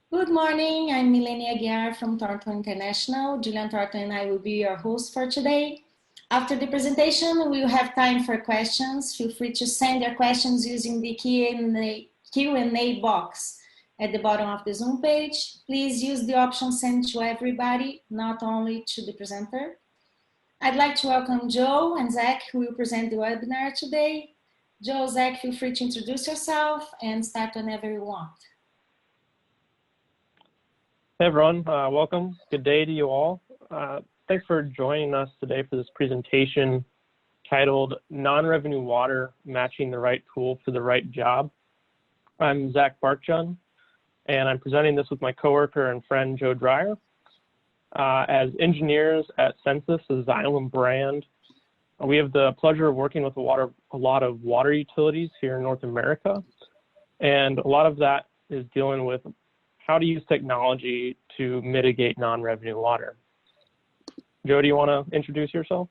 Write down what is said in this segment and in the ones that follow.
Good morning, I'm Milene Aguiar from Thornton International. Julian Thornton and I will be your host for today. After the presentation, we will have time for questions. Feel free to send your questions using the Q&A box at the bottom of the Zoom page. Please use the option sent to everybody, not only to the presenter. I'd like to welcome Joe and Zach, who will present the webinar today. Joe, Zach, feel free to introduce yourself and start whenever you want. Hey everyone, welcome. Good day to you all. Thanks for joining us today for this presentation titled Non-Revenue Water, Matching the Right Tool for the Right Job. I'm Zach Barkjohn, and I'm presenting this with my coworker and friend Joe Dreyer. As engineers at Sensus, a Xylem brand, we have the pleasure of working with a lot of water utilities here in North America, and a lot of that is dealing with how to use technology to mitigate non-revenue water. Joe, do you want to introduce yourself?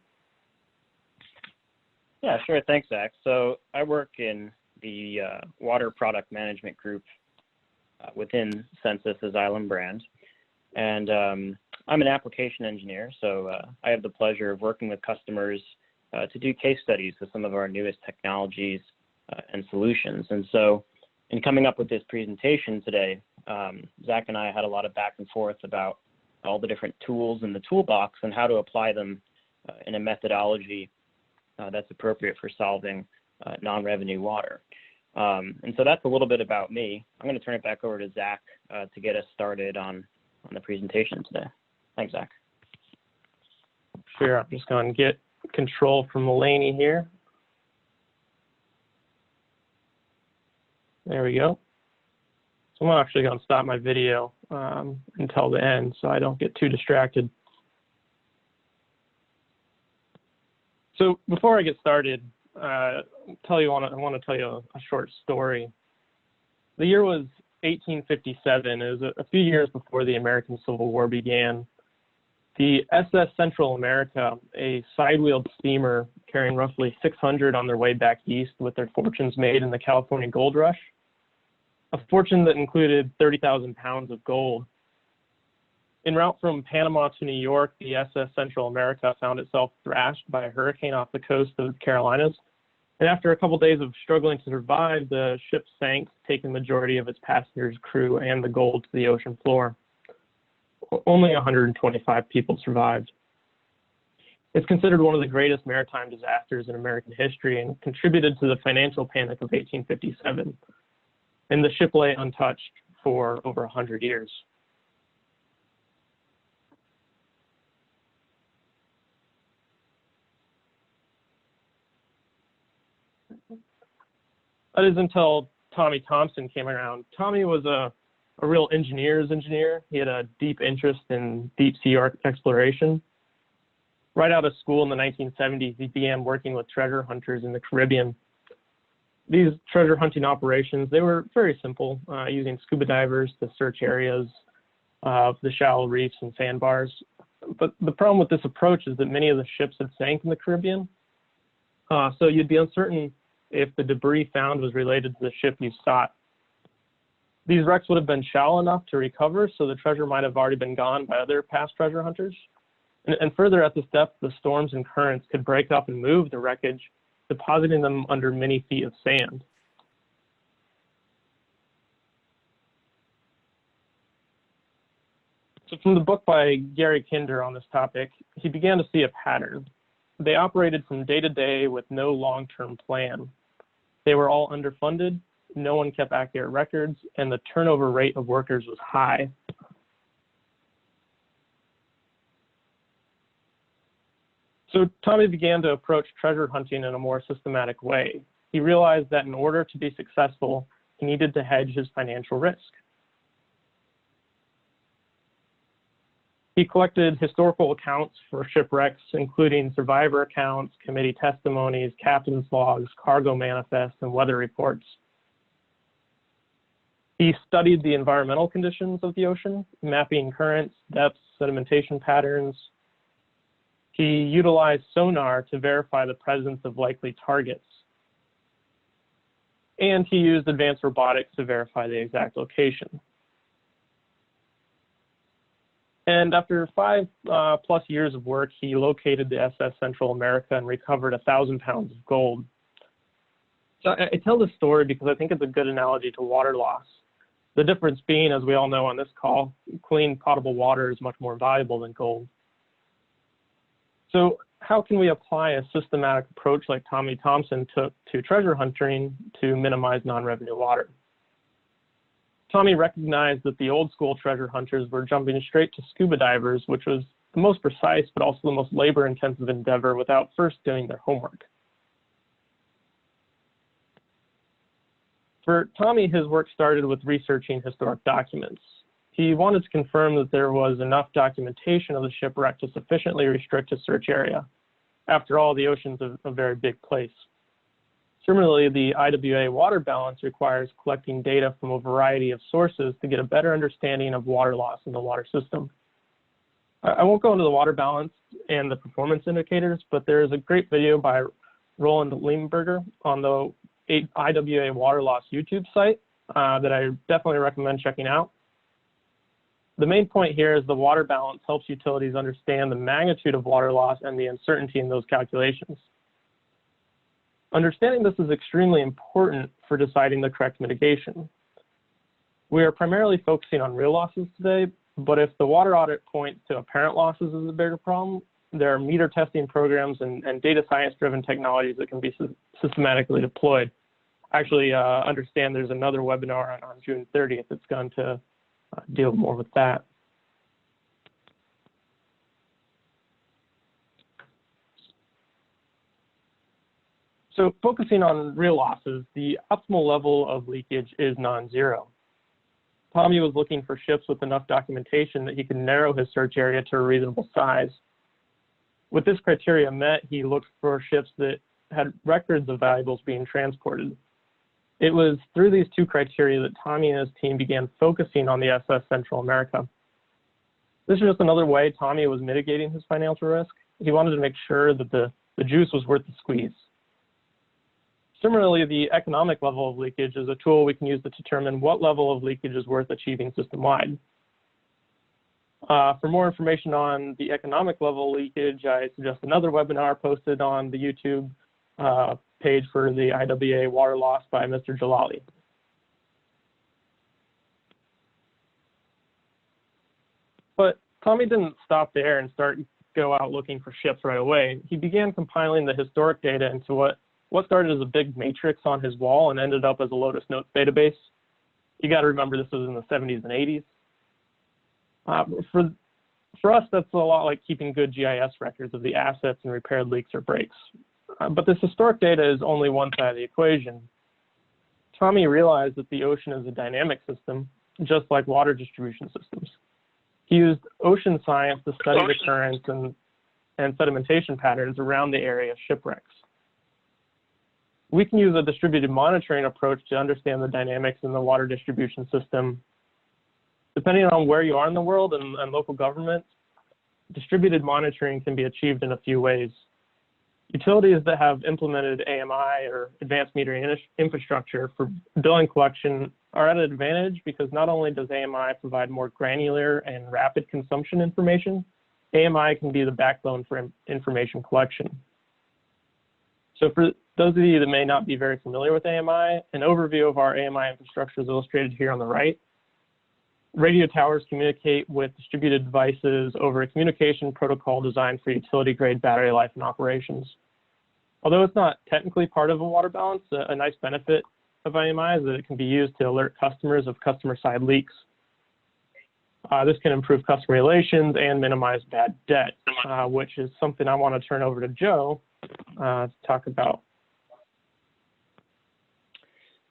Yeah, sure. Thanks, Zach. So I work in the water product management group within Sensus, the Xylem brand. And I'm an application engineer, so I have the pleasure of working with customers to do case studies with some of our newest technologies and solutions. And so in coming up with this presentation today, Zach and I had a lot of back and forth about all the different tools in the toolbox and how to apply them in a methodology that's appropriate for solving non-revenue water. And so that's a little bit about me. I'm going to turn it back over to Zach to get us started on the presentation today. Thanks, Zach. Sure, I'm just going to get control from Mulaney here. There we go. So I'm actually going to stop my video until the end so I don't get too distracted. So before I get started, I want to tell you a short story. The year was 1857. It was a few years before the American Civil War began. The SS Central America, a side-wheeled steamer carrying roughly 600 on their way back east with their fortunes made in the California gold rush, a fortune that included 30,000 pounds of gold. En route from Panama to New York, the SS Central America found itself thrashed by a hurricane off the coast of the Carolinas. And after a couple days of struggling to survive, the ship sank, taking the majority of its passengers, crew, and the gold to the ocean floor. Only 125 people survived. It's considered one of the greatest maritime disasters in American history and contributed to the financial panic of 1857. And the ship lay untouched for over 100 years. That is until Tommy Thompson came around. Tommy was a real engineer's engineer. He had a deep interest in deep sea exploration. Right out of school in the 1970s, he began working with treasure hunters in the Caribbean. These treasure hunting operations, they were very simple, using scuba divers to search areas of the shallow reefs and sandbars. But the problem with this approach is that many of the ships had sank in the Caribbean. So you'd be uncertain if the debris found was related to the ship you sought. These wrecks would have been shallow enough to recover, so the treasure might have already been gone by other past treasure hunters. And further at this depth, the storms and currents could break up and move the wreckage, depositing them under many feet of sand. So from the book by Gary Kinder on this topic, he began to see a pattern. They operated from day to day with no long-term plan. They were all underfunded, no one kept accurate records, and the turnover rate of workers was high. So Tommy began to approach treasure hunting in a more systematic way. He realized that in order to be successful, he needed to hedge his financial risk. He collected historical accounts for shipwrecks, including survivor accounts, committee testimonies, captain's logs, cargo manifests, and weather reports. He studied the environmental conditions of the ocean, mapping currents, depths, sedimentation patterns. He utilized sonar to verify the presence of likely targets. And he used advanced robotics to verify the exact location. And after 5+ years of work, he located the SS Central America and recovered 1,000 pounds of gold. So I tell this story because I think it's a good analogy to water loss. The difference being, as we all know on this call, clean potable water is much more valuable than gold. So how can we apply a systematic approach like Tommy Thompson took to treasure hunting to minimize non-revenue water? Tommy recognized that the old school treasure hunters were jumping straight to scuba divers, which was the most precise but also the most labor-intensive endeavor without first doing their homework. For Tommy, his work started with researching historic documents. He wanted to confirm that there was enough documentation of the shipwreck to sufficiently restrict his search area. After all, the ocean's a very big place. Similarly, the IWA water balance requires collecting data from a variety of sources to get a better understanding of water loss in the water system. I won't go into the water balance and the performance indicators, but there is a great video by Roland Limberger on the IWA water loss YouTube site that I definitely recommend checking out. The main point here is the water balance helps utilities understand the magnitude of water loss and the uncertainty in those calculations. Understanding this is extremely important for deciding the correct mitigation. We are primarily focusing on real losses today, but if the water audit points to apparent losses as a bigger problem, there are meter testing programs and data science-driven technologies that can be systematically deployed. Actually, understand there's another webinar on June 30th that's going to deal more with that. So focusing on real losses, the optimal level of leakage is non-zero. Tommy was looking for ships with enough documentation that he could narrow his search area to a reasonable size. With this criteria met, he looked for ships that had records of valuables being transported. It was through these two criteria that Tommy and his team began focusing on the SS Central America. This is just another way Tommy was mitigating his financial risk. He wanted to make sure that the juice was worth the squeeze. Similarly, the economic level of leakage is a tool we can use to determine what level of leakage is worth achieving system-wide. For more information on the economic level leakage, I suggest another webinar posted on the YouTube page for the IWA water loss by Mr. Jalali. But Tommy didn't stop there and go out looking for ships right away. He began compiling the historic data into what started as a big matrix on his wall and ended up as a Lotus Notes database. You got to remember this was in the 70s and 80s. For us, that's a lot like keeping good GIS records of the assets and repaired leaks or breaks. But this historic data is only one side of the equation. Tommy realized that the ocean is a dynamic system, just like water distribution systems. He used ocean science to study the currents and sedimentation patterns around the area of shipwrecks. We can use a distributed monitoring approach to understand the dynamics in the water distribution system. Depending on where you are in the world and local governments, distributed monitoring can be achieved in a few ways. Utilities that have implemented AMI or advanced metering infrastructure for billing collection are at an advantage because not only does AMI provide more granular and rapid consumption information, AMI can be the backbone for information collection. So for those of you that may not be very familiar with AMI, an overview of our AMI infrastructure is illustrated here on the right. Radio towers communicate with distributed devices over a communication protocol designed for utility-grade battery life and operations. Although it's not technically part of a water balance, a nice benefit of AMI is that it can be used to alert customers of customer-side leaks. This can improve customer relations and minimize bad debt, which is something I want to turn over to Joe to talk about.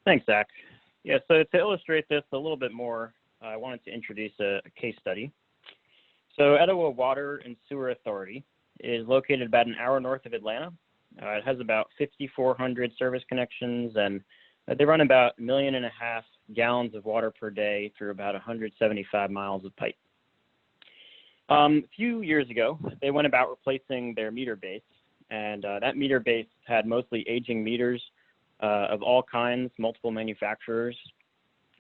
Thanks, Zach. Yeah, so to illustrate this a little bit more, I wanted to introduce a case study. So Etowah Water and Sewer Authority is located about an hour north of Atlanta. It has about 5,400 service connections, and they run about 1.5 million gallons of water per day through about 175 miles of pipe. A few years ago, they went about replacing their meter base, and that meter base had mostly aging meters of all kinds, multiple manufacturers.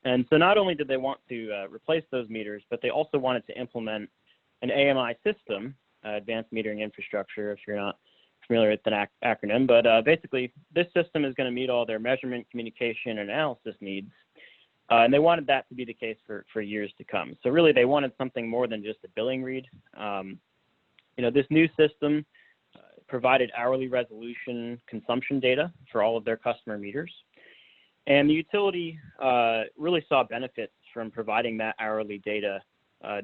And so not only did they want to replace those meters, but they also wanted to implement an AMI system, Advanced Metering Infrastructure, if you're not familiar with the acronym, but basically this system is going to meet all their measurement, communication, and analysis needs. And they wanted that to be the case for years to come. So really they wanted something more than just a billing read. This new system provided hourly resolution consumption data for all of their customer meters. And the utility really saw benefits from providing that hourly data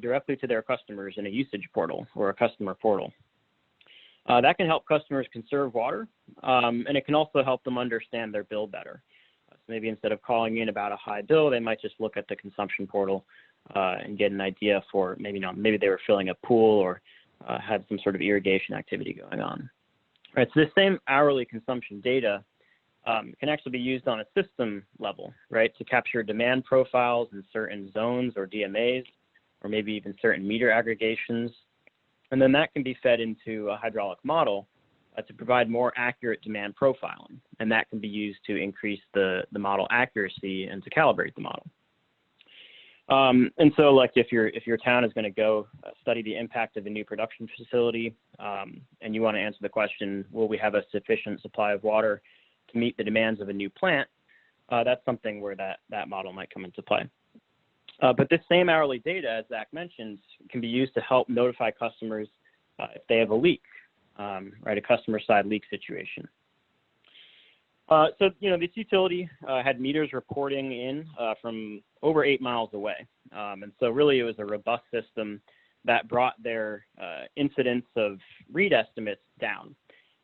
directly to their customers in a usage portal or a customer portal. That can help customers conserve water, and it can also help them understand their bill better. So maybe instead of calling in about a high bill, they might just look at the consumption portal and get an idea for maybe they were filling a pool or had some sort of irrigation activity going on. Right, so this same hourly consumption data can actually be used on a system level, right, to capture demand profiles in certain zones or DMAs, or maybe even certain meter aggregations. And then that can be fed into a hydraulic model to provide more accurate demand profiling. And that can be used to increase the model accuracy and to calibrate the model. And so like if your town is going to go study the impact of a new production facility, and you want to answer the question, will we have a sufficient supply of water to meet the demands of a new plant, that's something where that model might come into play. But this same hourly data, as Zach mentioned, can be used to help notify customers if they have a leak, right, a customer-side leak situation. So this utility had meters reporting in from over 8 miles away. And so really it was a robust system that brought their incidence of read estimates down.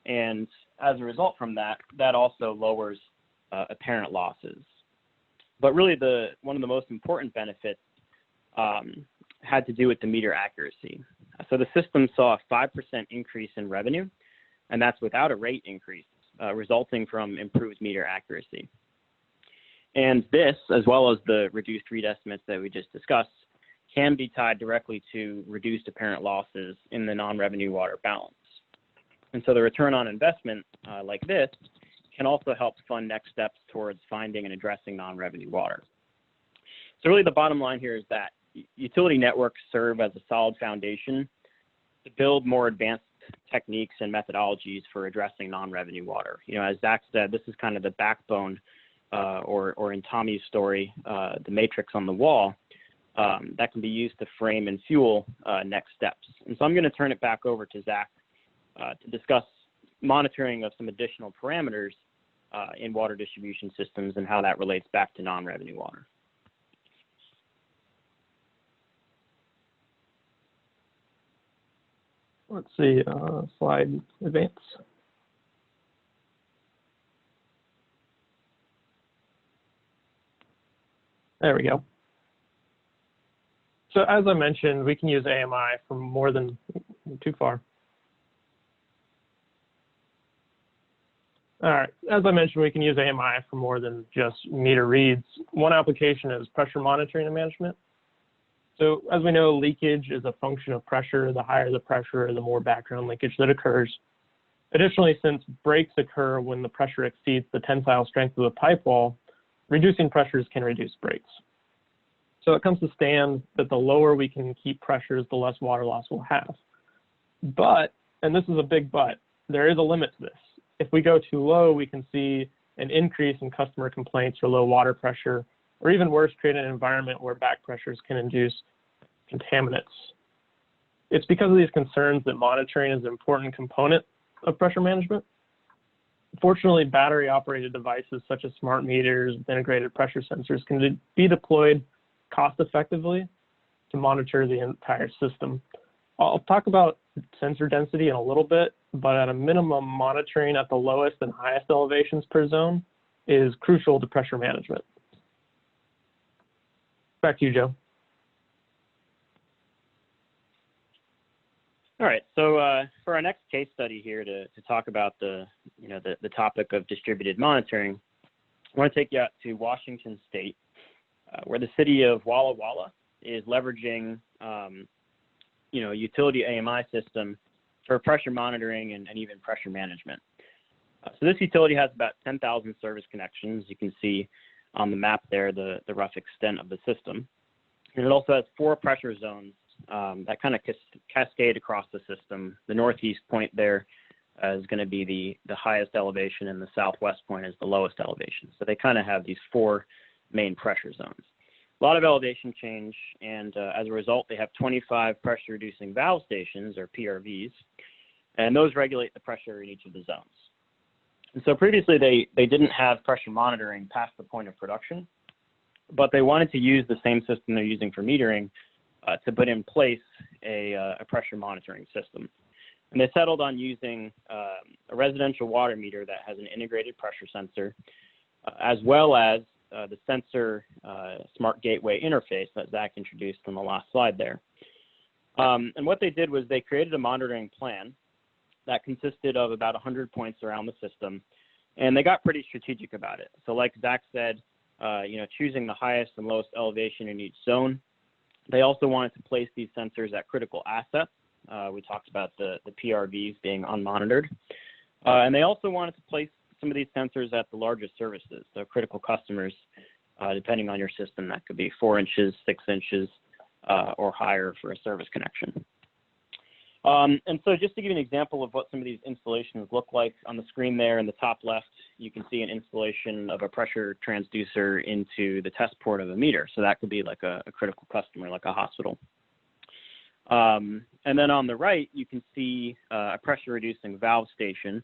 And as a result from that also lowers apparent losses. But really one of the most important benefits had to do with the meter accuracy. So the system saw a 5% increase in revenue, and that's without a rate increase, resulting from improved meter accuracy. And this, as well as the reduced read estimates that we just discussed, can be tied directly to reduced apparent losses in the non-revenue water balance. And so the return on investment like this can also help fund next steps towards finding and addressing non-revenue water. So really the bottom line here is that utility networks serve as a solid foundation to build more advanced techniques and methodologies for addressing non-revenue water. As Zach said, this is kind of the backbone, or in Tommy's story, the matrix on the wall, that can be used to frame and fuel next steps. And so I'm going to turn it back over to Zach to discuss monitoring of some additional parameters in water distribution systems and how that relates back to non-revenue water. Let's see, slide advance. There we go. So as I mentioned, we can use AMI for more than, too far. All right, as I mentioned, we can use AMI for more than just meter reads. One application is pressure monitoring and management. So as we know, leakage is a function of pressure. The higher the pressure, the more background leakage that occurs. Additionally, since breaks occur when the pressure exceeds the tensile strength of the pipe wall, reducing pressures can reduce breaks. So it comes to stand that the lower we can keep pressures, the less water loss we'll have. But, and this is a big but, there is a limit to this. If we go too low, we can see an increase in customer complaints for low water pressure, or even worse, create an environment where back pressures can induce contaminants. It's because of these concerns that monitoring is an important component of pressure management. Fortunately, battery-operated devices such as smart meters with integrated pressure sensors can be deployed cost-effectively to monitor the entire system. I'll talk about sensor density in a little bit, but at a minimum, monitoring at the lowest and highest elevations per zone is crucial to pressure management. Back to you, Joe. All right, so for our next case study here to talk about the topic of distributed monitoring, I want to take you out to Washington State, where the city of Walla Walla is leveraging a utility AMI system for pressure monitoring and even pressure management. So this utility has about 10,000 service connections. You can see on the map there the rough extent of the system. And it also has 4 pressure zones that kind of cascade across the system. The northeast point there is going to be the highest elevation, and the southwest point is the lowest elevation. So they kind of have these 4 main pressure zones. A lot of elevation change, and as a result, they have 25 pressure reducing valve stations, or PRVs, and those regulate the pressure in each of the zones. And so previously they didn't have pressure monitoring past the point of production, but they wanted to use the same system they're using for metering to put in place a pressure monitoring system. And they settled on using a residential water meter that has an integrated pressure sensor, as well as the sensor smart gateway interface that Zach introduced on the last slide there. And what they did was they created a monitoring plan that consisted of about 100 points around the system, and they got pretty strategic about it. So like Zach said, choosing the highest and lowest elevation in each zone. They also wanted to place these sensors at critical assets. We talked about the PRVs being unmonitored. And they also wanted to place some of these sensors at the largest services, so critical customers, depending on your system. That could be 4 inches, 6 inches, or higher for a service connection. And so just to give you an example of what some of these installations look like, on the screen there in the top left, you can see an installation of a pressure transducer into the test port of a meter. So that could be like a critical customer, like a hospital. And then on the right, you can see a pressure reducing valve station.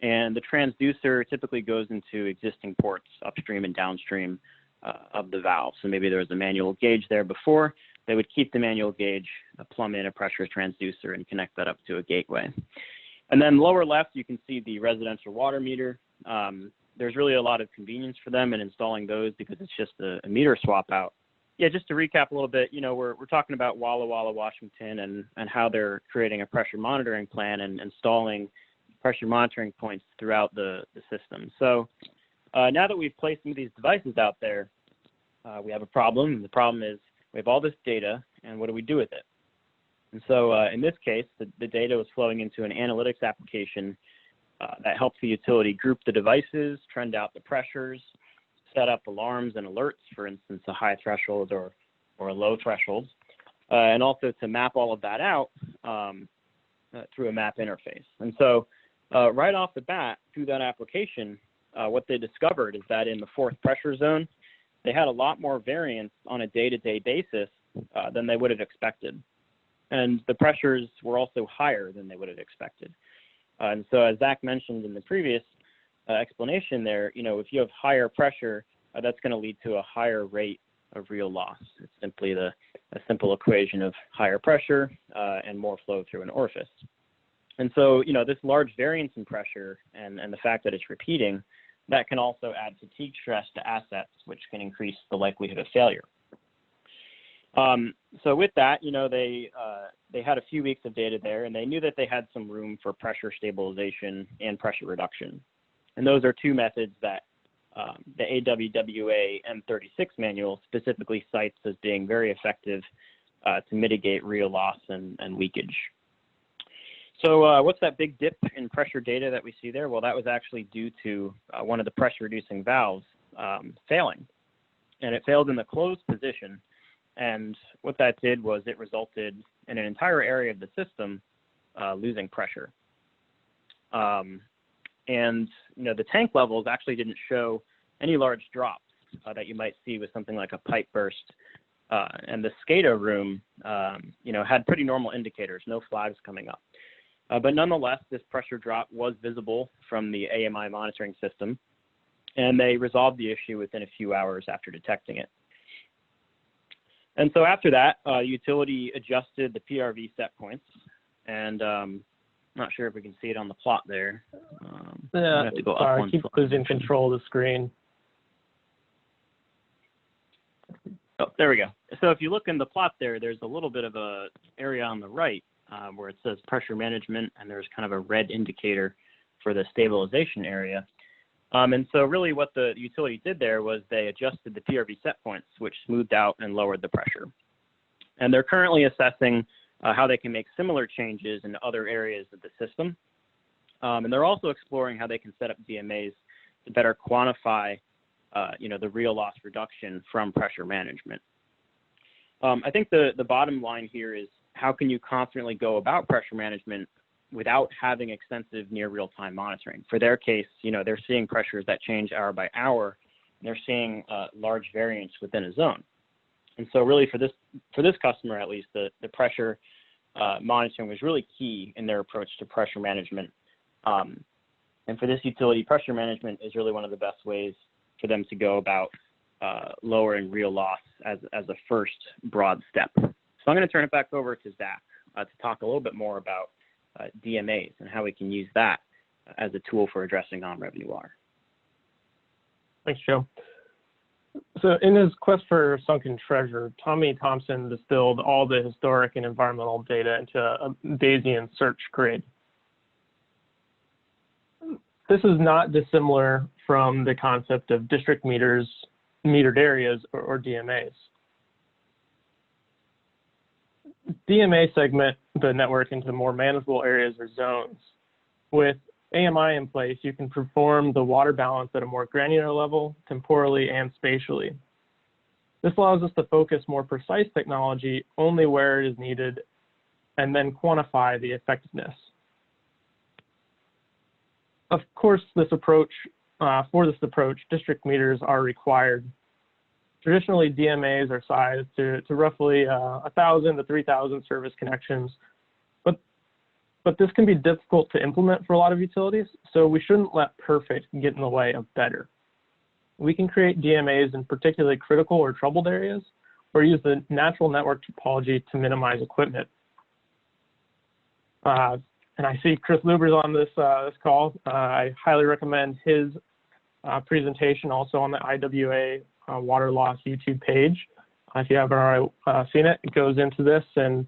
And the transducer typically goes into existing ports upstream and downstream of the valve. So maybe there was a manual gauge there before. They would keep the manual gauge, plumb in a pressure transducer, and connect that up to a gateway. And then lower left, you can see the residential water meter. There's really a lot of convenience for them in installing those because it's just a meter swap out. Yeah, just to recap a little bit, we're talking about Walla Walla, Washington, and how they're creating a pressure monitoring plan and installing pressure monitoring points throughout the system. So now that we've placed some of these devices out there, we have a problem. And the problem is we have all this data, and what do we do with it? And so in this case, the data was flowing into an analytics application that helps the utility group the devices, trend out the pressures, set up alarms and alerts, for instance, a high threshold or a low threshold, and also to map all of that out through a map interface. And so right off the bat, through that application, what they discovered is that in the 4th pressure zone, they had a lot more variance on a day-to-day basis than they would have expected. And the pressures were also higher than they would have expected. And so as Zach mentioned in the previous explanation there, if you have higher pressure, that's going to lead to a higher rate of real loss. It's simply a simple equation of higher pressure and more flow through an orifice. And so, this large variance in pressure and the fact that it's repeating, that can also add fatigue stress to assets, which can increase the likelihood of failure. So with that, they had a few weeks of data there, and they knew that they had some room for pressure stabilization and pressure reduction. And those are 2 methods that the AWWA M36 manual specifically cites as being very effective to mitigate real loss and leakage. So what's that big dip in pressure data that we see there? Well, that was actually due to one of the pressure reducing valves failing. And it failed in the closed position. And what that did was it resulted in an entire area of the system losing pressure. And the tank levels actually didn't show any large drops that you might see with something like a pipe burst. And the SCADA room, had pretty normal indicators, no flags coming up. But nonetheless, this pressure drop was visible from the AMI monitoring system, and they resolved the issue within a few hours after detecting it. And so after that, utility adjusted the PRV set points, and not sure if we can see it on the plot there. Yeah, have to go sorry, I keep losing control of the screen. Oh, there we go. So if you look in the plot there, there's a little bit of a area on the right where it says pressure management, and there's kind of a red indicator for the stabilization area. And so really what the utility did there was they adjusted the PRV set points, which smoothed out and lowered the pressure. And they're currently assessing how they can make similar changes in other areas of the system. And they're also exploring how they can set up DMAs to better quantify the real loss reduction from pressure management. I think the bottom line here is how can you confidently go about pressure management without having extensive near real-time monitoring? For their case, they're seeing pressures that change hour by hour, and they're seeing large variance within a zone. And so really for this customer, at least, the pressure monitoring was really key in their approach to pressure management. And for this utility, pressure management is really one of the best ways for them to go about lowering real loss as a first broad step. So I'm going to turn it back over to Zach to talk a little bit more about DMAs and how we can use that as a tool for addressing non-revenue water. Thanks, Joe. So in his quest for sunken treasure, Thompson distilled all the historic and environmental data into a Bayesian search grid. This is not dissimilar from the concept of district meters, metered areas, or DMAs. DMA segment the network into more manageable areas or zones. With AMI in place, you can perform the water balance at a more granular level, temporally and spatially. This allows us to focus more precise technology only where it is needed and then quantify the effectiveness. Of course, for this approach, district meters are required. Traditionally, DMAs are sized to roughly 1,000 to 3,000 service connections, but this can be difficult to implement for a lot of utilities, so we shouldn't let perfect get in the way of better. We can create DMAs in particularly critical or troubled areas, or use the natural network topology to minimize equipment. And I see Chris Lewers on this call. I highly recommend his presentation also on the IWA water loss YouTube page. If you haven't already seen it, it goes into this and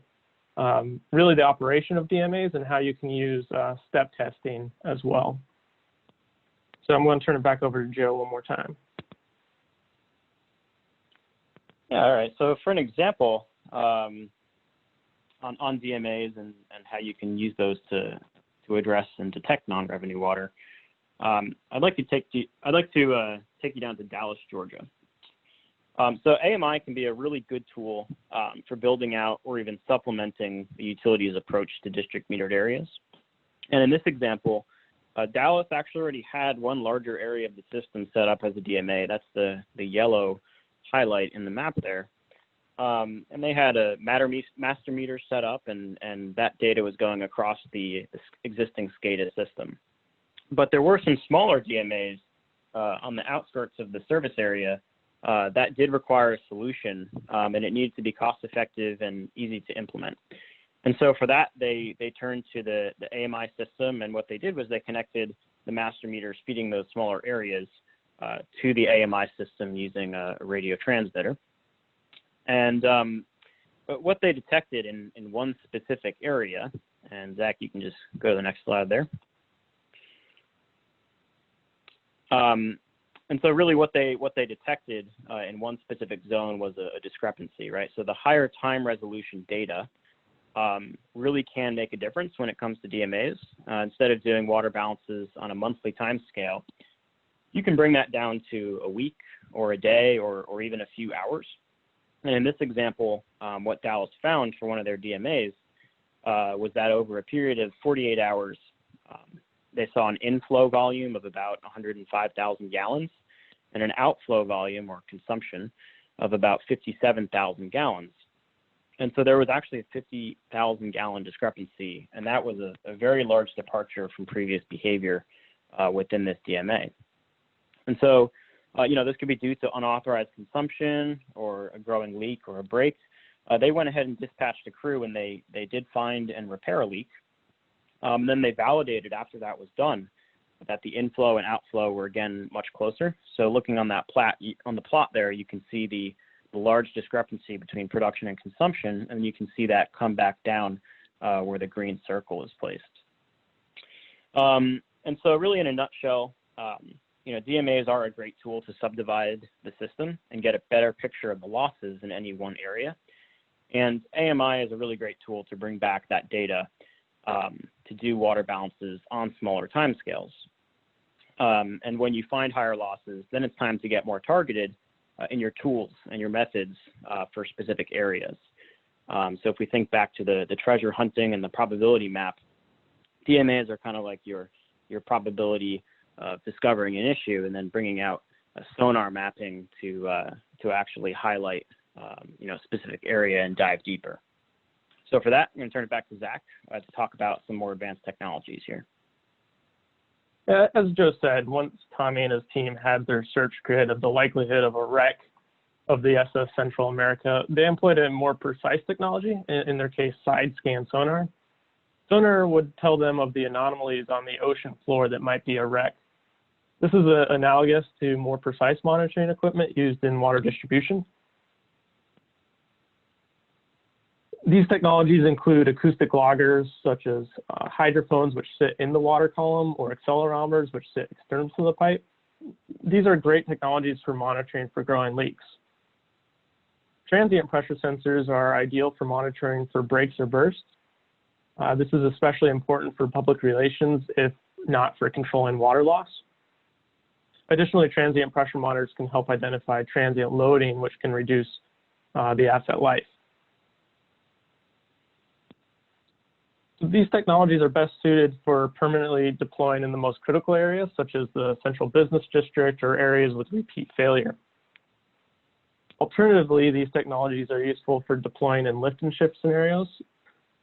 really the operation of DMAs and how you can use step testing as well. So I'm going to turn it back over to Joe one more time. Yeah, all right. So for an example on DMAs and how you can use those to address and detect non-revenue water, I'd like to take you down to Dallas, Georgia. So AMI can be a really good tool for building out or even supplementing the utility's approach to district metered areas. And in this example, Dallas actually already had one larger area of the system set up as a DMA. That's the yellow highlight in the map there. And they had a master meter set up, and that data was going across the existing SCADA system. But there were some smaller DMAs on the outskirts of the service area that did require a solution, and it needed to be cost effective and easy to implement. And so for that, they turned to the AMI system, and what they did was they connected the master meters feeding those smaller areas to the AMI system using a radio transmitter. And but what they detected in one specific area, and Zach, you can just go to the next slide there. And so really what they detected in one specific zone was a discrepancy, right? So the higher time resolution data really can make a difference when it comes to DMAs. Instead of doing water balances on a monthly time scale, you can bring that down to a week or a day or even a few hours. And in this example, what Dallas found for one of their DMAs was that over a period of 48 hours, they saw an inflow volume of about 105,000 gallons and an outflow volume or consumption of about 57,000 gallons. And so there was actually a 50,000 gallon discrepancy, and that was a very large departure from previous behavior within this DMA. And so, this could be due to unauthorized consumption or a growing leak or a break. They went ahead and dispatched a crew, and they did find and repair a leak. Then they validated after that was done that the inflow and outflow were again much closer. So looking on that on the plot there, you can see the large discrepancy between production and consumption, and you can see that come back down where the green circle is placed. And so really in a nutshell, DMAs are a great tool to subdivide the system and get a better picture of the losses in any one area. And AMI is a really great tool to bring back that data to do water balances on smaller timescales. And when you find higher losses, then it's time to get more targeted in your tools and your methods for specific areas. So if we think back to the treasure hunting and the probability map, DMAs are kind of like your probability of discovering an issue and then bringing out a sonar mapping to actually highlight specific area and dive deeper. So for that, I'm going to turn it back to Zach to talk about some more advanced technologies here. As Joe said, once Tommy and his team had their search grid of the likelihood of a wreck of the SS Central America, they employed a more precise technology, in their case, Sidescan Sonar. Sonar would tell them of the anomalies on the ocean floor that might be a wreck. This is analogous to more precise monitoring equipment used in water distribution. These technologies include acoustic loggers, such as hydrophones, which sit in the water column, or accelerometers, which sit external to the pipe. These are great technologies for monitoring for growing leaks. Transient pressure sensors are ideal for monitoring for breaks or bursts. This is especially important for public relations, if not for controlling water loss. Additionally, transient pressure monitors can help identify transient loading, which can reduce the asset life. These technologies are best suited for permanently deploying in the most critical areas, such as the central business district or areas with repeat failure. Alternatively, these technologies are useful for deploying in lift and shift scenarios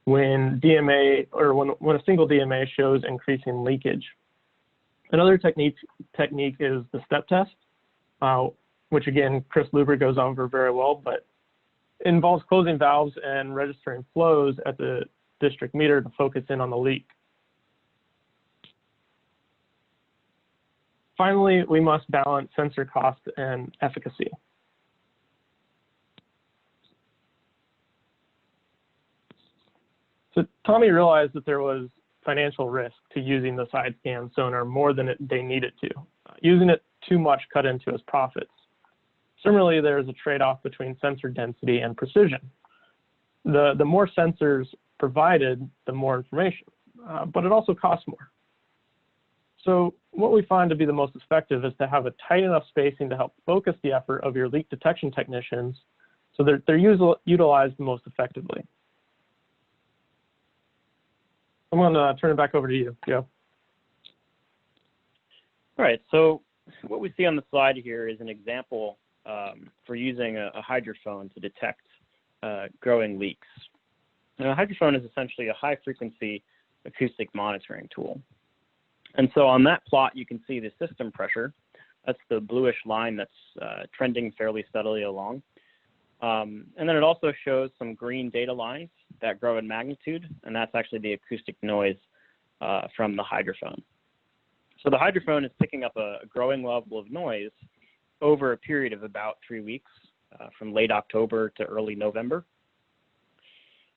when when a single DMA shows increasing leakage. Another technique is the step test, which again, Chris Luber goes over very well, but involves closing valves and registering flows at the district meter to focus in on the leak. Finally, we must balance sensor cost and efficacy. So Tommy realized that there was financial risk to using the Sidescan sonar more than they needed to. Using it too much cut into his profits. Similarly, there is a trade-off between sensor density and precision. The more sensors provided, the more information, but it also costs more. So what we find to be the most effective is to have a tight enough spacing to help focus the effort of your leak detection technicians so they're utilized most effectively. I'm going to turn it back over to you, Joe. All right, so what we see on the slide here is an example for using a hydrophone to detect growing leaks. Now, a hydrophone is essentially a high-frequency acoustic monitoring tool. And so on that plot, you can see the system pressure. That's the bluish line that's trending fairly steadily along. And then it also shows some green data lines that grow in magnitude, and that's actually the acoustic noise from the hydrophone. So the hydrophone is picking up a growing level of noise over a period of about 3 weeks, from late October to early November.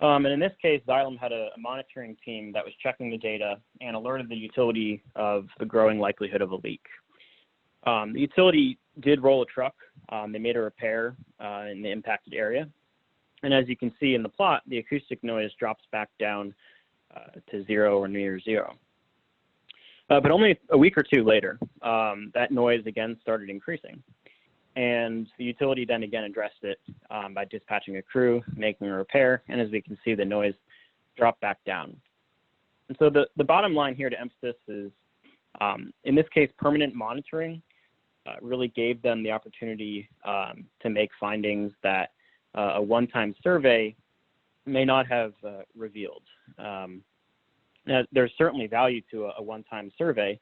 And in this case, Xylem had a monitoring team that was checking the data and alerted the utility of the growing likelihood of a leak. The utility did roll a truck. They made a repair in the impacted area. And as you can see in the plot, the acoustic noise drops back down to 0 or near 0. But only a week or two later, that noise again started increasing. And the utility then again addressed it by dispatching a crew, making a repair, and as we can see, the noise dropped back down. And so the bottom line here to emphasis is, in this case, permanent monitoring really gave them the opportunity to make findings that a one-time survey may not have revealed. Now, there's certainly value to a one-time survey,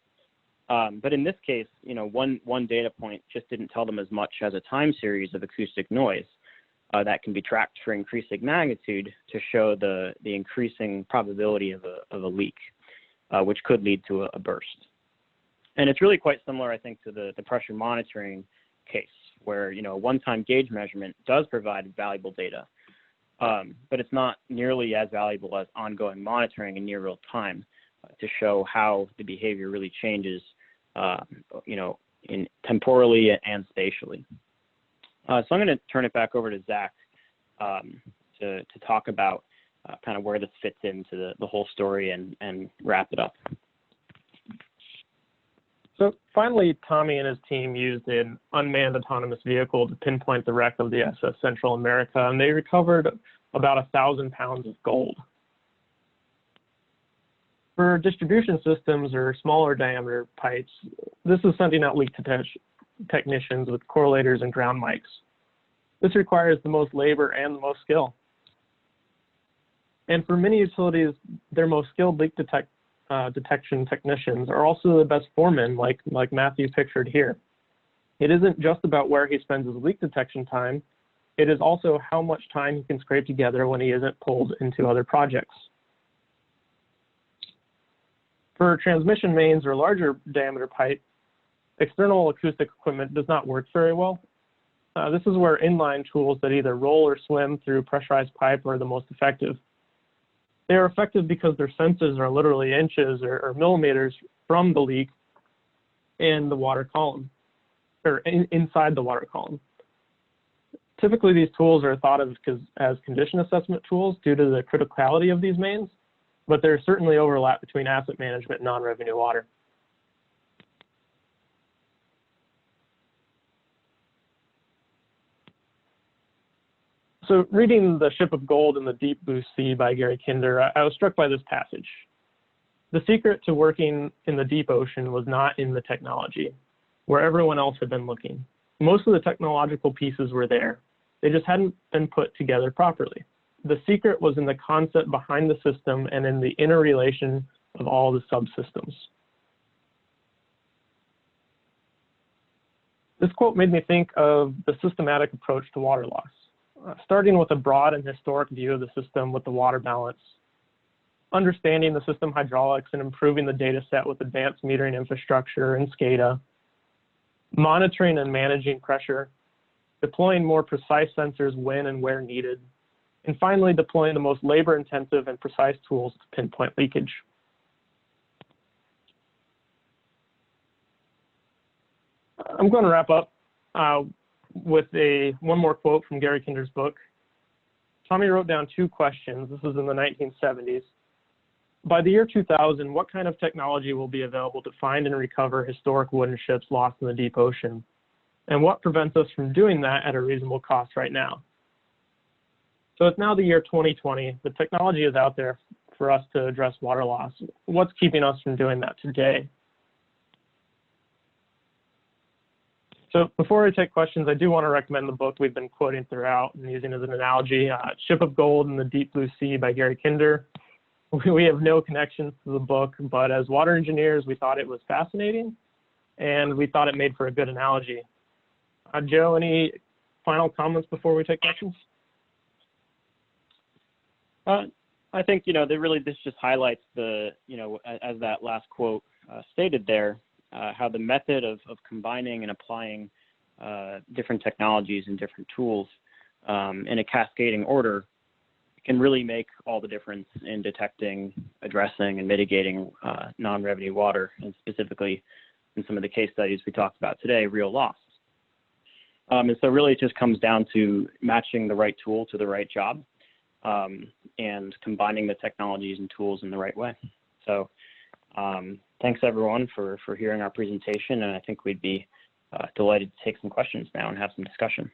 but in this case, one data point just didn't tell them as much as a time series of acoustic noise that can be tracked for increasing magnitude to show the increasing probability of a leak, which could lead to a burst. And it's really quite similar, I think, to the pressure monitoring case, where a one-time gauge measurement does provide valuable data, but it's not nearly as valuable as ongoing monitoring in near real time to show how the behavior really changes, in temporally and spatially. So I'm going to turn it back over to Zach to talk about kind of where this fits into the whole story and wrap it up. So finally, Tommy and his team used an unmanned autonomous vehicle to pinpoint the wreck of the SS Central America, and they recovered about 1,000 pounds of gold. For distribution systems or smaller diameter pipes, this is sending out leak technicians with correlators and ground mics. This requires the most labor and the most skill. And for many utilities, their most skilled leak detection technicians are also the best foremen, like Matthew pictured here. It isn't just about where he spends his leak detection time, it is also how much time he can scrape together when he isn't pulled into other projects. For transmission mains or larger diameter pipe, external acoustic equipment does not work very well. This is where inline tools that either roll or swim through pressurized pipe are the most effective. They are effective because their senses are literally inches or millimeters from the leak in the water column, or inside the water column. Typically, these tools are thought of as condition assessment tools due to the criticality of these mains, but there's certainly overlap between asset management and non-revenue water. So reading The Ship of Gold in the Deep Blue Sea by Gary Kinder, I was struck by this passage. The secret to working in the deep ocean was not in the technology, where everyone else had been looking. Most of the technological pieces were there. They just hadn't been put together properly. The secret was in the concept behind the system and in the interrelation of all the subsystems. This quote made me think of the systematic approach to water loss. Starting with a broad and historic view of the system with the water balance, understanding the system hydraulics and improving the data set with advanced metering infrastructure and SCADA, monitoring and managing pressure, deploying more precise sensors when and where needed, and finally deploying the most labor-intensive and precise tools to pinpoint leakage. I'm going to wrap up with one more quote from Gary Kinder's book. Tommy wrote down 2 questions. This was in the 1970s. By the year 2000, what kind of technology will be available to find and recover historic wooden ships lost in the deep ocean? And what prevents us from doing that at a reasonable cost right now? So it's now the year 2020. The technology is out there for us to address water loss. What's keeping us from doing that today? So before I take questions, I do want to recommend the book we've been quoting throughout and using as an analogy, Ship of Gold in the Deep Blue Sea by Gary Kinder. We have no connections to the book, but as water engineers, we thought it was fascinating and we thought it made for a good analogy. Joe, any final comments before we take questions? I think, this just highlights as that last quote stated there, how the method of combining and applying different technologies and different tools in a cascading order can really make all the difference in detecting, addressing, and mitigating non-revenue water, and specifically in some of the case studies we talked about today, real loss. And so really it just comes down to matching the right tool to the right job and combining the technologies and tools in the right way. So thanks everyone for hearing our presentation, and I think we'd be delighted to take some questions now and have some discussion.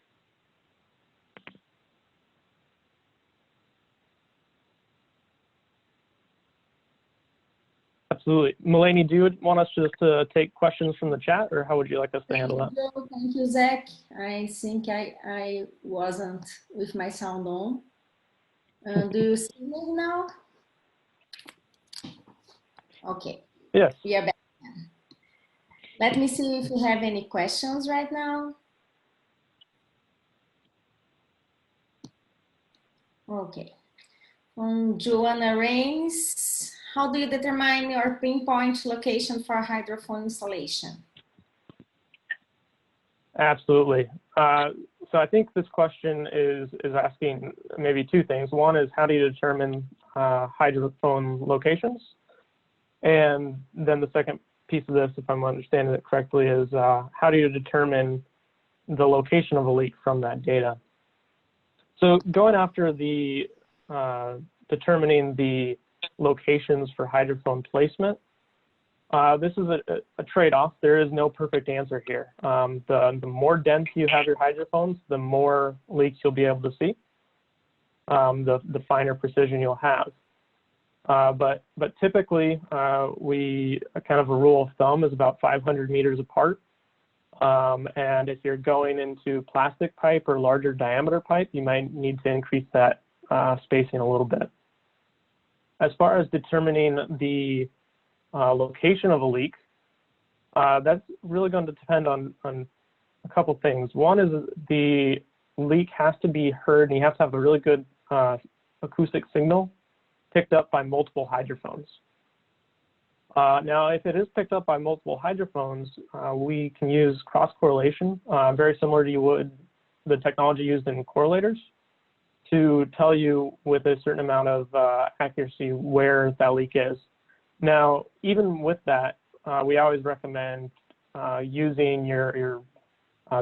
Absolutely. Mulaney, do you want us just to take questions from the chat, or how would you like us to handle that? Thank you, Zach. I think I wasn't with my sound on. Do you see me now? Okay. Yes. We are back. Let me see if we have any questions right now. Okay. From Joanna Reigns, how do you determine your pinpoint location for hydrophone installation? Absolutely. So I think this question is asking maybe 2 things. One is, how do you determine hydrophone locations? And then the second piece of this, if I'm understanding it correctly, is how do you determine the location of a leak from that data? So going after the determining the locations for hydrophone placement, This is a trade-off. There is no perfect answer here. The more dense you have your hydrophones, the more leaks you'll be able to see, the finer precision you'll have. But typically, we kind of a rule of thumb is about 500 meters apart. And if you're going into plastic pipe or larger diameter pipe, you might need to increase that spacing a little bit. As far as determining the location of a leak, that's really going to depend on a couple things. One is the leak has to be heard, and you have to have a really good acoustic signal picked up by multiple hydrophones. Now, if it is picked up by multiple hydrophones, we can use cross-correlation, very similar to you would the technology used in correlators, to tell you with a certain amount of accuracy where that leak is. Now, even with that, we always recommend using your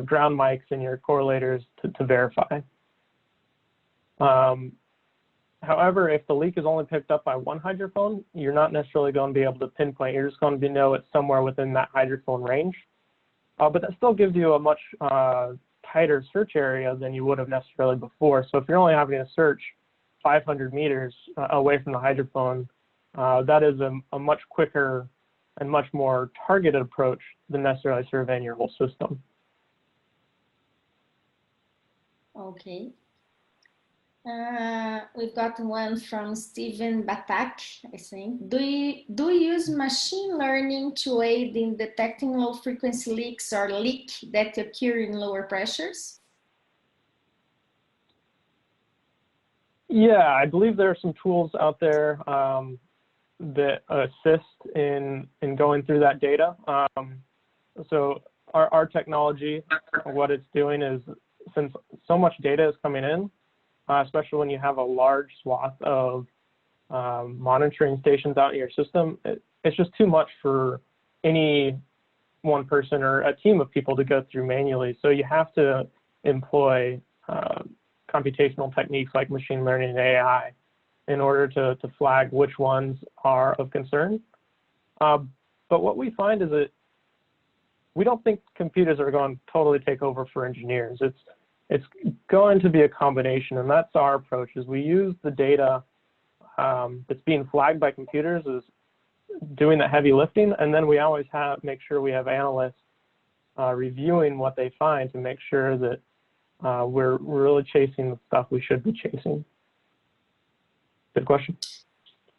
ground mics and your correlators to verify. However, if the leak is only picked up by one hydrophone, you're not necessarily going to be able to pinpoint. You're just going to know it's somewhere within that hydrophone range. But that still gives you a much tighter search area than you would have necessarily before. So if you're only having to search 500 meters away from the hydrophone, that is a much quicker and much more targeted approach than necessarily surveying your whole system. Okay. We've got one from Steven Batak, I think. Do you use machine learning to aid in detecting low frequency leaks or leak that occur in lower pressures? Yeah, I believe there are some tools out there that assist in going through that data. So our technology, what it's doing is, since so much data is coming in, especially when you have a large swath of monitoring stations out in your system, it's just too much for any one person or a team of people to go through manually. So you have to employ computational techniques like machine learning and AI in order to flag which ones are of concern. But what we find is that we don't think computers are going to totally take over for engineers. It's going to be a combination, and that's our approach. Is we use the data that's being flagged by computers as doing the heavy lifting, and then we always make sure we have analysts reviewing what they find to make sure that we're really chasing the stuff we should be chasing. Good question.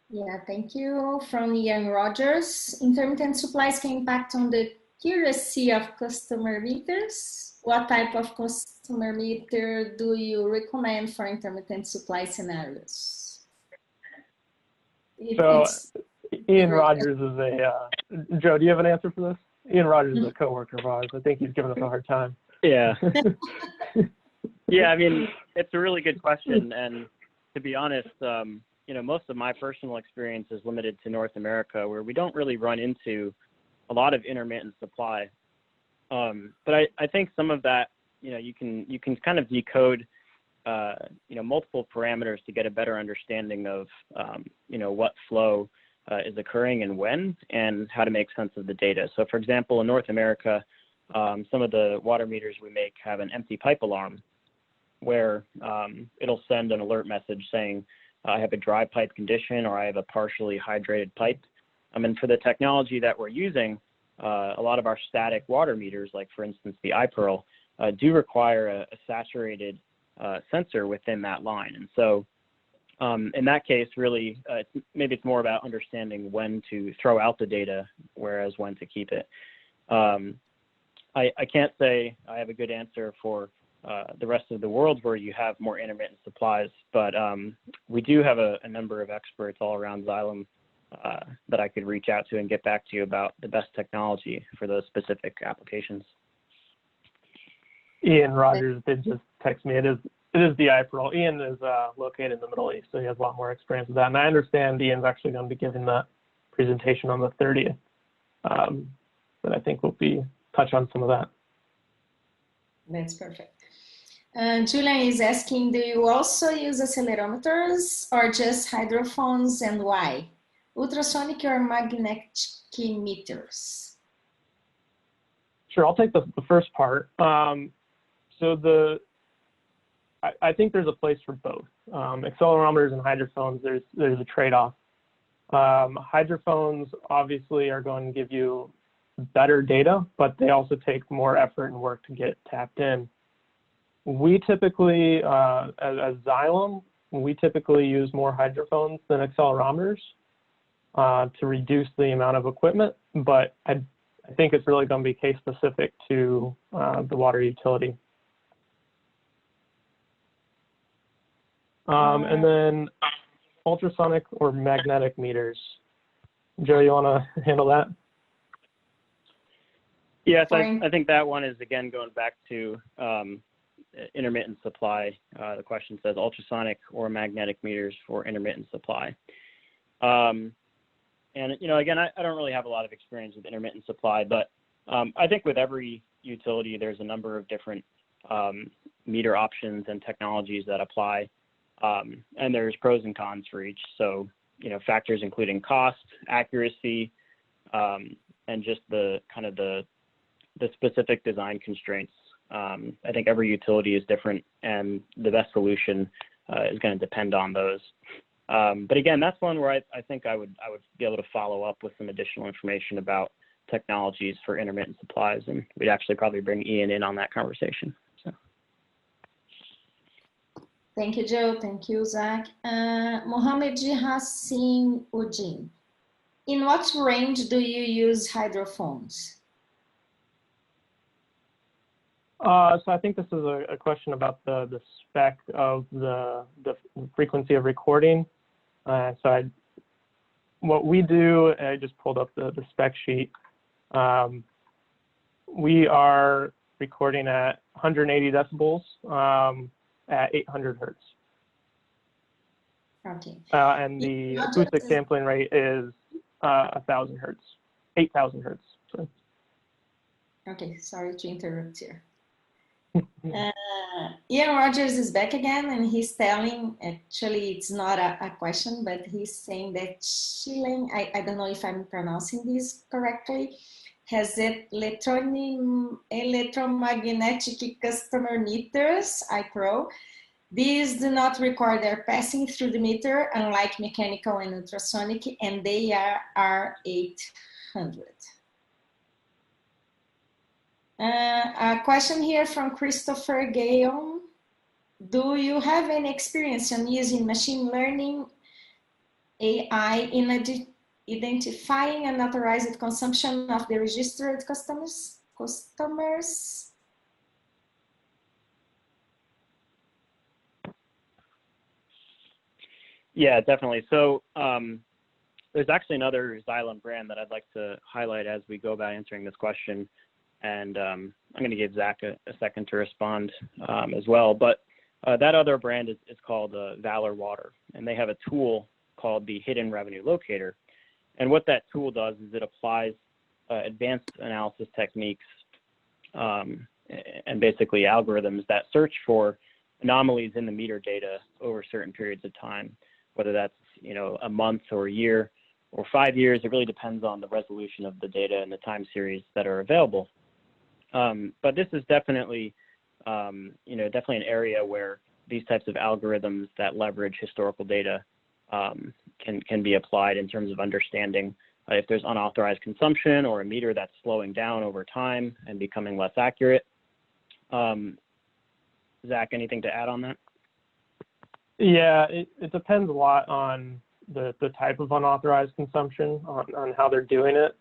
Yeah, thank you. From Ian Rogers, intermittent supplies can impact on the accuracy of customer meters. What type of customer meter do you recommend for intermittent supply scenarios? Ian Rogers is Joe, do you have an answer for this? Ian Rogers is a coworker of ours. I think he's given us a hard time. Yeah. Yeah, I mean, it's a really good question. And to be honest, most of my personal experience is limited to North America, where we don't really run into a lot of intermittent supply. But I think some of that, you can kind of decode, multiple parameters to get a better understanding of, what flow is occurring and when, and how to make sense of the data. So, for example, in North America, some of the water meters we make have an empty pipe alarm, where it'll send an alert message saying, I have a dry pipe condition, or I have a partially hydrated pipe. And for the technology that we're using, a lot of our static water meters, like for instance the iPearl, do require a saturated sensor within that line. And so in that case, really, maybe it's more about understanding when to throw out the data, whereas when to keep it. I can't say I have a good answer for the rest of the world where you have more intermittent supplies, but we do have a number of experts all around Xylem that I could reach out to and get back to you about the best technology for those specific applications. Ian Rogers did just text me. It is the iPearl. Ian is located in the Middle East, so he has a lot more experience with that. And I understand Ian's actually going to be giving that presentation on the 30th. But I think we'll touch on some of that. That's perfect. Julian is asking, do you also use accelerometers or just hydrophones, and why? ultrasonic or magnetic meters? Sure, I'll take the first part. So I think there's a place for both. Accelerometers and hydrophones, there's a trade-off. Hydrophones obviously are going to give you better data, but they also take more effort and work to get tapped in. We typically, as Xylem, we typically use more hydrophones than accelerometers to reduce the amount of equipment, but I think it's really going to be case specific to the water utility. And then ultrasonic or magnetic meters. Joe, you want to handle that? Yes, I think that one is, again, going back to intermittent supply. The question says ultrasonic or magnetic meters for intermittent supply. And, again, I don't really have a lot of experience with intermittent supply, but I think with every utility, there's a number of different meter options and technologies that apply. And there's pros and cons for each. So, factors including cost, accuracy, and just the kind of the specific design constraints. I think every utility is different, and the best solution is going to depend on those. But again, that's one where I think I would be able to follow up with some additional information about technologies for intermittent supplies, and we'd actually probably bring Ian in on that conversation. So. Thank you, Joe. Thank you, Zach. Mohamed Hassim Udin. In what range do you use hydrophones? So I think this is a question about the spec of the frequency of recording. What we do, I just pulled up the spec sheet. We are recording at 180 decibels at 800 hertz. Okay. And the acoustic sampling rate is 1,000 hertz, 8,000 hertz. So. Okay, sorry to interrupt here. Ian Rogers is back again, and he's telling, actually it's not a question, but he's saying that Chilean, I don't know if I'm pronouncing this correctly, has electromagnetic customer meters, iPro. These do not require their passing through the meter, unlike mechanical and ultrasonic, and they are 800. A question here from Christopher Gayon. Do you have any experience on using machine learning AI in identifying unauthorized consumption of the registered customers? Yeah, definitely. So there's actually another Xylem brand that I'd like to highlight as we go about answering this question. And I'm going to give Zach a second to respond as well. But that other brand is called Valor Water, and they have a tool called the Hidden Revenue Locator. And what that tool does is it applies advanced analysis techniques and basically algorithms that search for anomalies in the meter data over certain periods of time, whether that's a month or a year or 5 years. It really depends on the resolution of the data and the time series that are available. But this is definitely, definitely an area where these types of algorithms that leverage historical data can be applied in terms of understanding if there's unauthorized consumption or a meter that's slowing down over time and becoming less accurate. Zach, anything to add on that? Yeah, it depends a lot on the type of unauthorized consumption, on how they're doing it.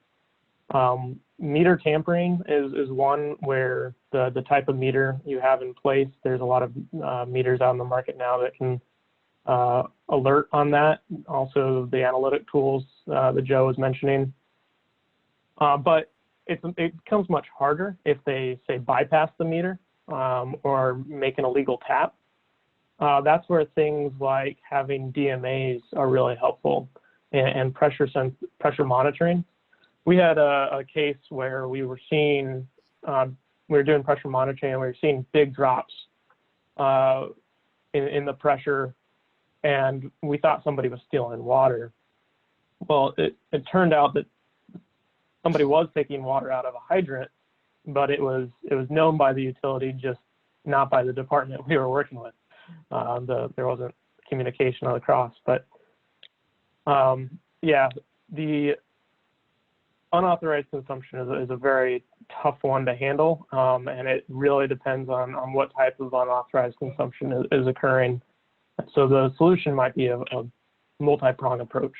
Meter tampering is one where the type of meter you have in place, there's a lot of meters out in the market now that can alert on that. Also the analytic tools that Joe was mentioning. But it becomes much harder if they, say, bypass the meter or make an illegal tap. That's where things like having DMAs are really helpful, and pressure monitoring. We had a case where we were seeing, we were doing pressure monitoring, and we were seeing big drops in the pressure, and we thought somebody was stealing water. Well, it turned out that somebody was taking water out of a hydrant, but it was known by the utility, just not by the department we were working with. There wasn't communication across, but yeah, the unauthorized consumption is a very tough one to handle, and it really depends on what type of unauthorized consumption is occurring. So the solution might be a multi-pronged approach.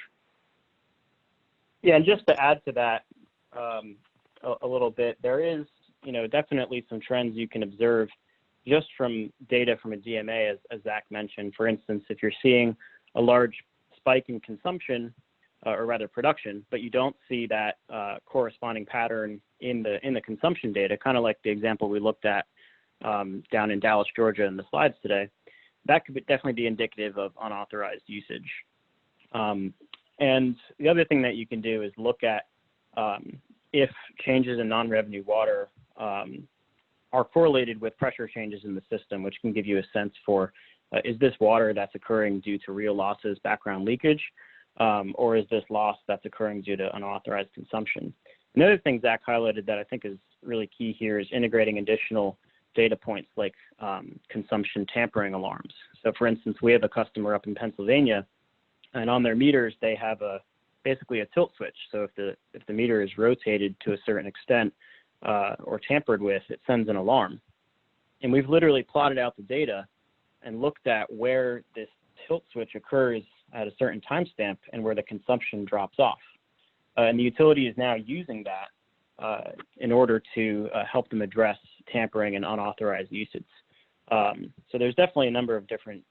Yeah, and just to add to that a little bit, there is, definitely some trends you can observe just from data from a DMA, as Zach mentioned. For instance, if you're seeing a large spike in consumption, or rather production, but you don't see that corresponding pattern in the consumption data, kind of like the example we looked at down in Dallas, Georgia in the slides today, that could definitely be indicative of unauthorized usage. And the other thing that you can do is look at if changes in non-revenue water are correlated with pressure changes in the system, which can give you a sense for is this water that's occurring due to real losses, background leakage, or is this loss that's occurring due to unauthorized consumption? Another thing Zach highlighted that I think is really key here is integrating additional data points like consumption tampering alarms. So for instance, we have a customer up in Pennsylvania, and on their meters, they have basically a tilt switch. So if the meter is rotated to a certain extent or tampered with, it sends an alarm. And we've literally plotted out the data and looked at where this tilt switch occurs at a certain timestamp and where the consumption drops off. And the utility is now using that in order to help them address tampering and unauthorized usage. So there's definitely a number of different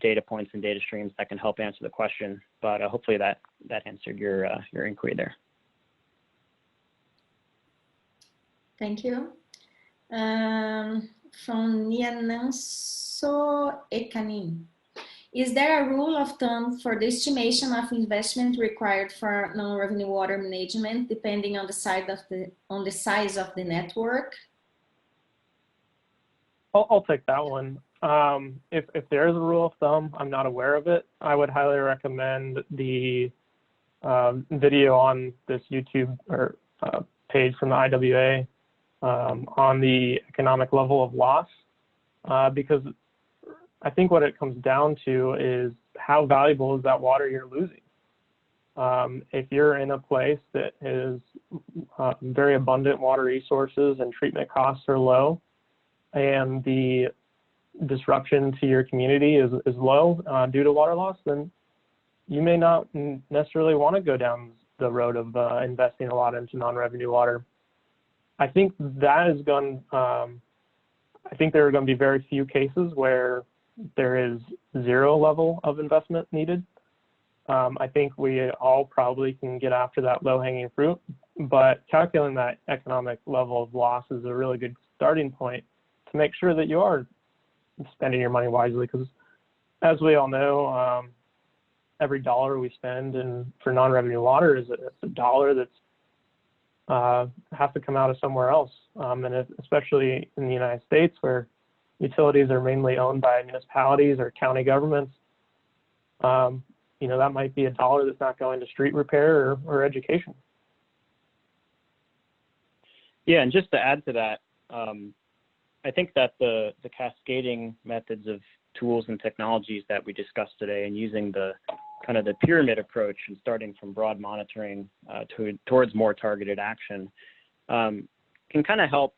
data points and data streams that can help answer the question, but hopefully that answered your inquiry there. Thank you. From Niananso Ekanin. Is there a rule of thumb for the estimation of investment required for non-revenue water management depending on the size of the network? I'll take that one. If there is a rule of thumb, I'm not aware of it. I would highly recommend the video on this YouTube or page from the IWA on the economic level of loss, because I think what it comes down to is how valuable is that water you're losing. If you're in a place that is very abundant water resources and treatment costs are low, and the disruption to your community is low due to water loss, then you may not necessarily want to go down the road of investing a lot into non-revenue water. I think that is going. I think there are going to be very few cases where there is zero level of investment needed. I think we all probably can get after that low-hanging fruit, but calculating that economic level of loss is a really good starting point to make sure that you are spending your money wisely, because as we all know, every dollar we spend for non-revenue water is a dollar that's has to come out of somewhere else, and especially in the United States, where utilities are mainly owned by municipalities or county governments. That might be a dollar that's not going to street repair or education. Yeah, and just to add to that, I think that the cascading methods of tools and technologies that we discussed today, and using the kind of the pyramid approach and starting from broad monitoring towards more targeted action, can kind of help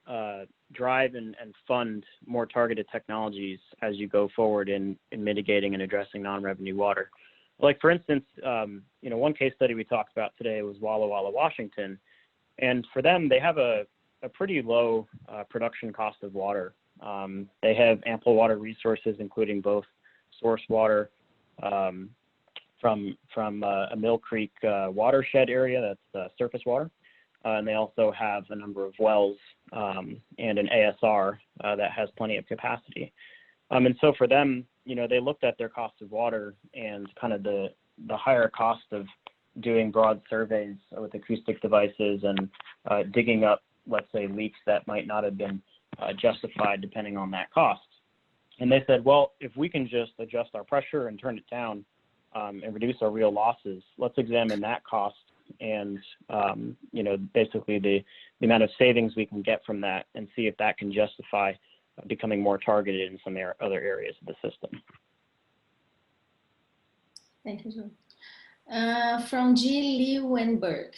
drive and fund more targeted technologies as you go forward in mitigating and addressing non-revenue water. Like for instance, one case study we talked about today was Walla Walla, Washington, and for them, they have a pretty low production cost of water. They have ample water resources, including both source water from a Mill Creek watershed area, that's surface water, and they also have a number of wells and an ASR that has plenty of capacity. And so for them, they looked at their cost of water and kind of the higher cost of doing broad surveys with acoustic devices and digging up, let's say, leaks that might not have been justified depending on that cost. And they said, well, if we can just adjust our pressure and turn it down and reduce our real losses, let's examine that cost and, basically the amount of savings we can get from that and see if that can justify becoming more targeted in some other areas of the system. Thank you, Joe. From G. Lewenberg.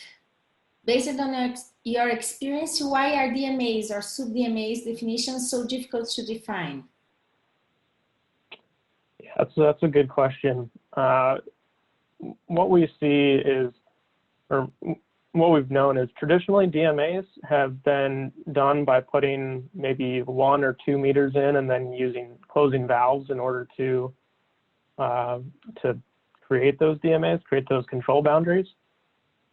Based on your experience, why are DMAs or sub-DMAs definitions so difficult to define? Yeah, that's a good question. What we see is, or what we've known is traditionally DMAs have been done by putting maybe 1 or 2 meters in and then using closing valves in order to create those DMAs, create those control boundaries.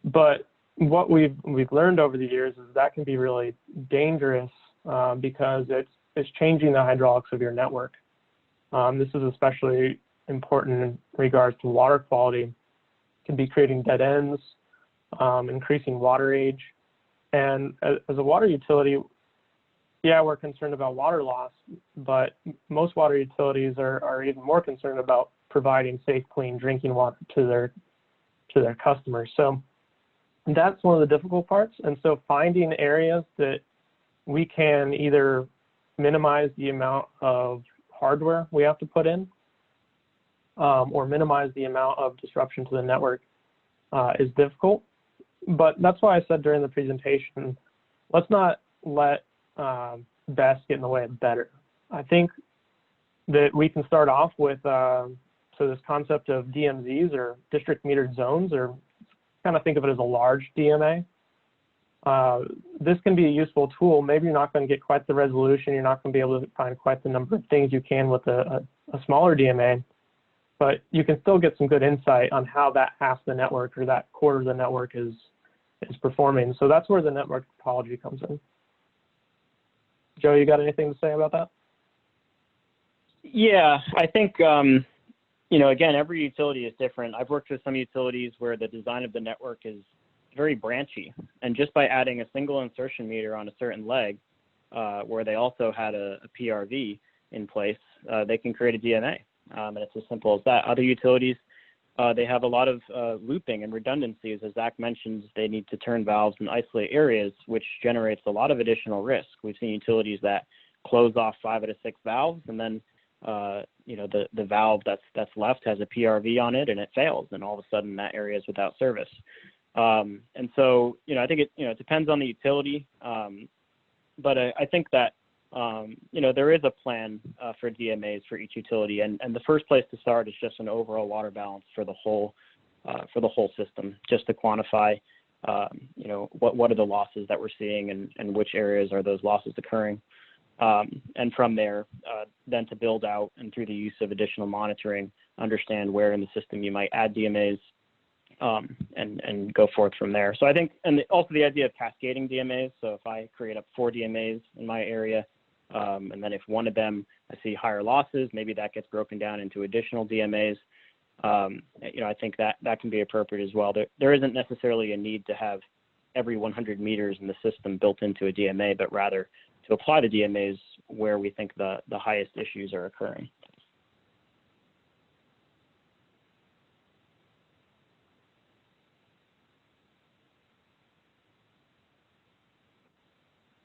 But what we've learned over the years is that can be really dangerous because it's changing the hydraulics of your network. This is especially important in regards to water quality. It can be creating dead ends, increasing water age. And as a water utility, yeah, we're concerned about water loss, but most water utilities are even more concerned about providing safe, clean drinking water to their customers. So that's one of the difficult parts. And so finding areas that we can either minimize the amount of hardware we have to put in or minimize the amount of disruption to the network is difficult. But that's why I said during the presentation, let's not let best get in the way of better. I think that we can start off with so this concept of DMZs or district metered zones, or kind of think of it as a large DMA. This can be a useful tool. Maybe you're not going to get quite the resolution. You're not going to be able to find quite the number of things you can with a smaller DMA, but you can still get some good insight on how that half of the network or that quarter of the network is performing. So that's where the network topology comes in. Joe, you got anything to say about that? Yeah, I think, again, every utility is different. I've worked with some utilities where the design of the network is very branchy. And just by adding a single insertion meter on a certain leg, where they also had a PRV in place, they can create a DMA. And it's as simple as that. Other utilities, they have a lot of looping and redundancies. As Zach mentioned, they need to turn valves and isolate areas, which generates a lot of additional risk. We've seen utilities that close off 5 out of 6 valves, and then the valve that's left has a PRV on it and it fails, and all of a sudden that area is without service. And so, I think it depends on the utility, but I think that there is a plan for DMAs for each utility, and the first place to start is just an overall water balance for the whole system, just to quantify what are the losses that we're seeing and which areas are those losses occurring. And from there, then to build out and through the use of additional monitoring, understand where in the system you might add DMAs and go forth from there. So I think, and also the idea of cascading DMAs. So if I create up 4 DMAs in my area, and then if one of them I see higher losses, maybe that gets broken down into additional DMAs. I think that can be appropriate as well. There isn't necessarily a need to have every 100 meters in the system built into a DMA, but rather to apply the DMAs where we think the highest issues are occurring.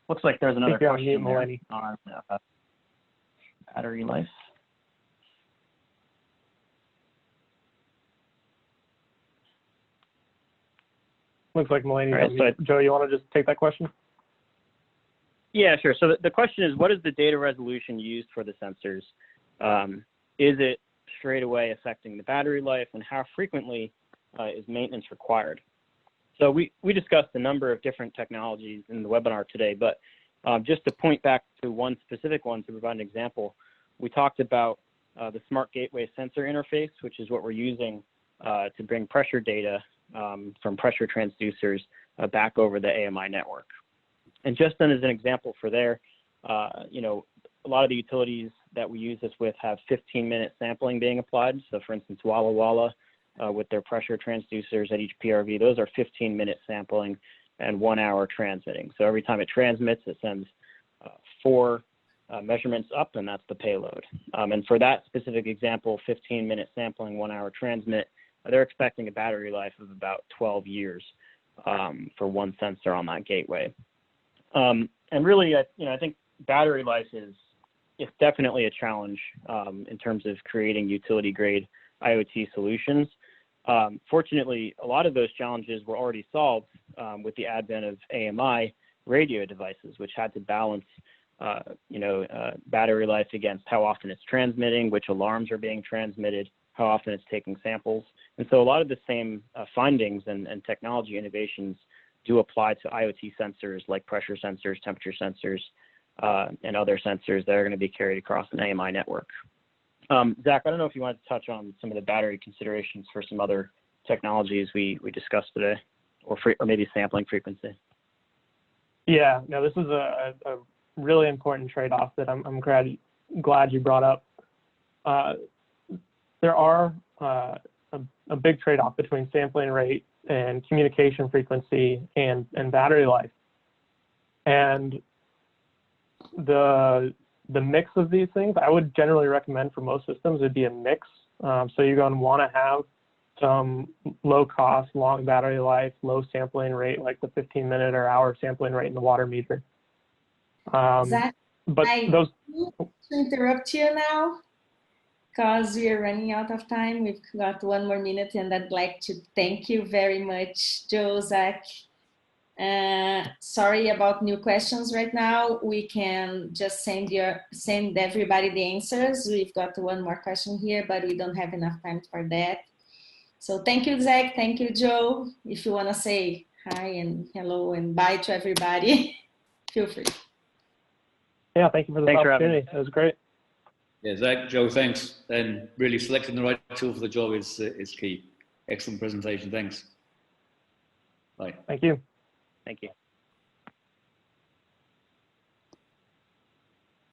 Looks like there's another question there on battery life. Looks like Melanie. Right, so Joe, you want to just take that question? Yeah, sure. So the question is, what is the data resolution used for the sensors? Is it straight away affecting the battery life, and how frequently is maintenance required? So we discussed a number of different technologies in the webinar today, but just to point back to one specific one to provide an example, we talked about the Smart Gateway Sensor Interface, which is what we're using to bring pressure data from pressure transducers back over the AMI network. And just then as an example for there, a lot of the utilities that we use this with have 15-minute sampling being applied. So for instance, Walla Walla with their pressure transducers at each PRV, those are 15-minute sampling and 1 hour transmitting. So every time it transmits, it sends 4 measurements up, and that's the payload. And for that specific example, 15-minute sampling, 1-hour transmit, they're expecting a battery life of about 12 years for one sensor on that gateway. And really, I think battery life is definitely a challenge in terms of creating utility-grade IoT solutions. Fortunately, a lot of those challenges were already solved with the advent of AMI radio devices, which had to balance battery life against how often it's transmitting, which alarms are being transmitted, how often it's taking samples. And so a lot of the same findings and technology innovations do apply to IoT sensors like pressure sensors, temperature sensors, and other sensors that are going to be carried across an AMI network. Zach, I don't know if you wanted to touch on some of the battery considerations for some other technologies we discussed today, or maybe sampling frequency. Yeah, no, this is a really important trade-off that I'm glad you brought up. There are a big trade-off between sampling rate and communication frequency and battery life. And the mix of these things, I would generally recommend for most systems, it'd be a mix. So you're going to want to have some low cost, long battery life, low sampling rate, like the 15-minute or hour sampling rate in the water meter. Zach, but I those need to interrupt you now because we are running out of time. We've got 1 more minute, and I'd like to thank you very much, Joe, Zach. Sorry about new questions right now. We can just send everybody the answers. We've got 1 more question here, but we don't have enough time for that. So thank you, Zach. Thank you, Joe. If you want to say hi and hello and bye to everybody, feel free. Yeah, thank you for the opportunity. That was great. Yeah, Zach, Joe, thanks. And really selecting the right tool for the job is key. Excellent presentation. Thanks. Bye. Thank you. Thank you.